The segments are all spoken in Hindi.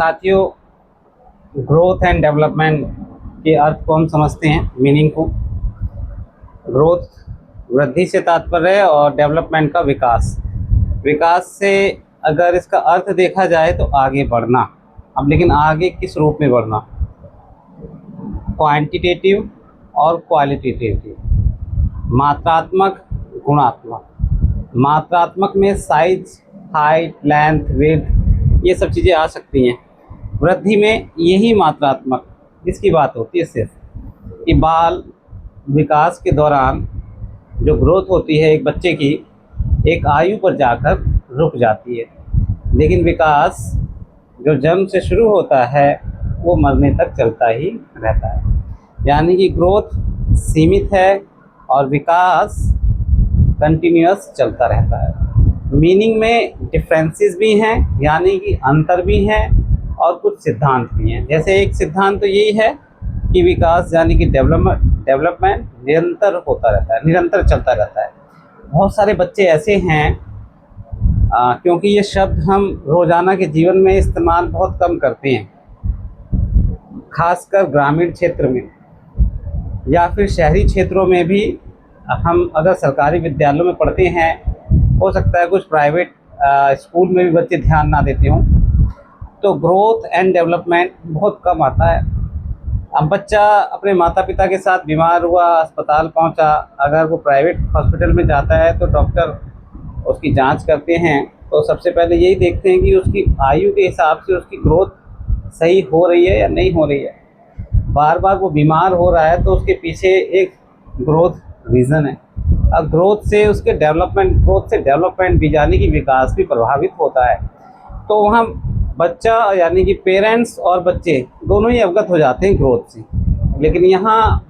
साथियों, ग्रोथ एंड डेवलपमेंट के अर्थ को हम समझते हैं, मीनिंग को। ग्रोथ वृद्धि से तात्पर्य है और डेवलपमेंट का विकास। विकास से अगर इसका अर्थ देखा जाए तो आगे बढ़ना। अब लेकिन आगे किस रूप में बढ़ना? क्वांटिटेटिव और क्वालिटेटिव, मात्रात्मक, गुणात्मक। मात्रात्मक में साइज, हाइट, लेंथ, विड्थ, ये सब चीज़ें आ सकती हैं। वृद्धि में यही मात्रात्मक जिसकी बात होती है सिर्फ कि बाल विकास के दौरान जो ग्रोथ होती है एक बच्चे की, एक आयु पर जाकर रुक जाती है। लेकिन विकास जो जन्म से शुरू होता है वो मरने तक चलता ही रहता है। यानी कि ग्रोथ सीमित है और विकास कंटिन्यूअस चलता रहता है। मीनिंग में डिफरेंसेस भी हैं, यानी कि अंतर भी हैं, और कुछ सिद्धांत भी हैं। जैसे एक सिद्धांत तो यही है कि विकास यानी कि डेवलपमेंट निरंतर होता रहता है, निरंतर चलता रहता है। बहुत सारे बच्चे ऐसे हैं, क्योंकि ये शब्द हम रोज़ाना के जीवन में इस्तेमाल बहुत कम करते हैं, खासकर ग्रामीण क्षेत्र में या फिर शहरी क्षेत्रों में भी। हम अगर सरकारी विद्यालयों में पढ़ते हैं, हो सकता है कुछ प्राइवेट स्कूल में भी बच्चे ध्यान ना देते हों, तो ग्रोथ एंड डेवलपमेंट बहुत कम आता है। अब बच्चा अपने माता पिता के साथ बीमार हुआ, अस्पताल पहुंचा, अगर वो प्राइवेट हॉस्पिटल में जाता है तो डॉक्टर उसकी जांच करते हैं तो सबसे पहले यही देखते हैं कि उसकी आयु के हिसाब से उसकी ग्रोथ सही हो रही है या नहीं हो रही है। बार बार वो बीमार हो रहा है तो उसके पीछे एक ग्रोथ रीज़न है। अब ग्रोथ से उसके डेवलपमेंट भी यानी कि विकास भी प्रभावित होता है। तो वहाँ बच्चा यानी कि पेरेंट्स और बच्चे दोनों ही अवगत हो जाते हैं ग्रोथ से। लेकिन यहाँ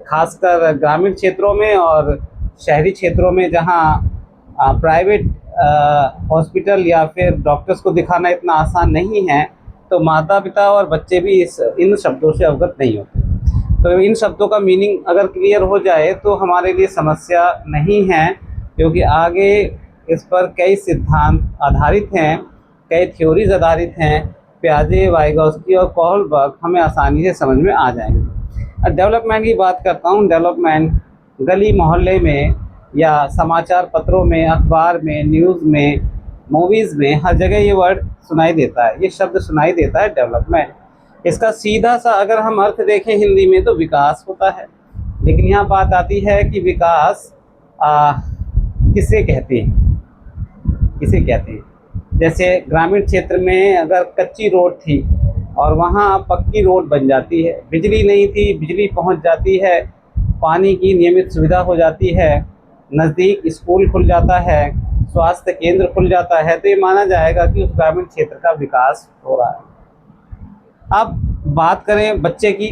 खासकर ग्रामीण क्षेत्रों में और शहरी क्षेत्रों में जहाँ प्राइवेट हॉस्पिटल या फिर डॉक्टर्स को दिखाना इतना आसान नहीं है, तो माता पिता और बच्चे भी इन शब्दों से अवगत नहीं होते। तो इन शब्दों का मीनिंग अगर क्लियर हो जाए तो हमारे लिए समस्या नहीं है, क्योंकि आगे इस पर कई सिद्धांत आधारित हैं, कई थ्योरीज आधारित हैं। प्याजे, वाइगोत्स्की और कोहलबर्ग हमें आसानी से समझ में आ जाएंगे। डेवलपमेंट की बात करता हूँ। डेवलपमेंट गली मोहल्ले में या समाचार पत्रों में, अखबार में, न्यूज़ में, मूवीज़ में, हर जगह ये वर्ड सुनाई देता है, ये शब्द सुनाई देता है, डेवलपमेंट। इसका सीधा सा अगर हम अर्थ देखें हिंदी में तो विकास होता है। लेकिन यहाँ बात आती है कि विकास किसे कहते हैं, किसे कहते हैं। जैसे ग्रामीण क्षेत्र में अगर कच्ची रोड थी और वहाँ पक्की रोड बन जाती है, बिजली नहीं थी, बिजली पहुँच जाती है, पानी की नियमित सुविधा हो जाती है, नज़दीक स्कूल खुल जाता है, स्वास्थ्य केंद्र खुल जाता है, तो ये माना जाएगा कि उस ग्रामीण क्षेत्र का विकास हो रहा है। अब बात करें बच्चे की,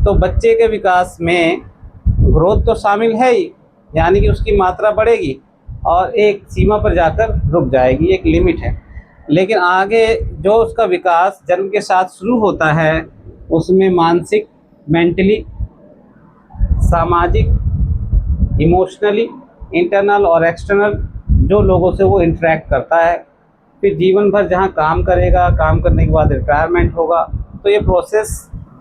तो बच्चे के विकास में ग्रोथ तो शामिल है ही, यानी कि उसकी मात्रा बढ़ेगी और एक सीमा पर जाकर रुक जाएगी, एक लिमिट है। लेकिन आगे जो उसका विकास जन्म के साथ शुरू होता है, उसमें मानसिक, मेंटली, सामाजिक, इमोशनली, इंटरनल और एक्सटर्नल जो लोगों से वो इंटरेक्ट करता है, फिर जीवन भर जहाँ काम करेगा, काम करने के बाद रिटायरमेंट होगा, तो ये प्रोसेस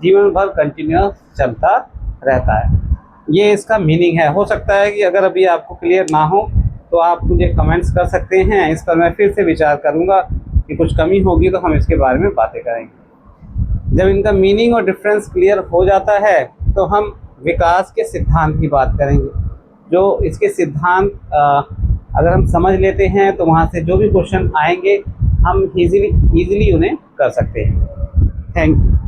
जीवन भर कंटिन्यूस चलता रहता है। ये इसका मीनिंग है। हो सकता है कि अगर अभी आपको क्लियर ना हो तो आप मुझे कमेंट्स कर सकते हैं, इस पर मैं फिर से विचार करूँगा कि कुछ कमी होगी तो हम इसके बारे में बातें करेंगे। जब इनका मीनिंग और डिफरेंस क्लियर हो जाता है तो हम विकास के सिद्धांत की बात करेंगे। जो इसके सिद्धांत अगर हम समझ लेते हैं तो वहाँ से जो भी क्वेश्चन आएंगे हम ईज़िली उन्हें कर सकते हैं। Thank you.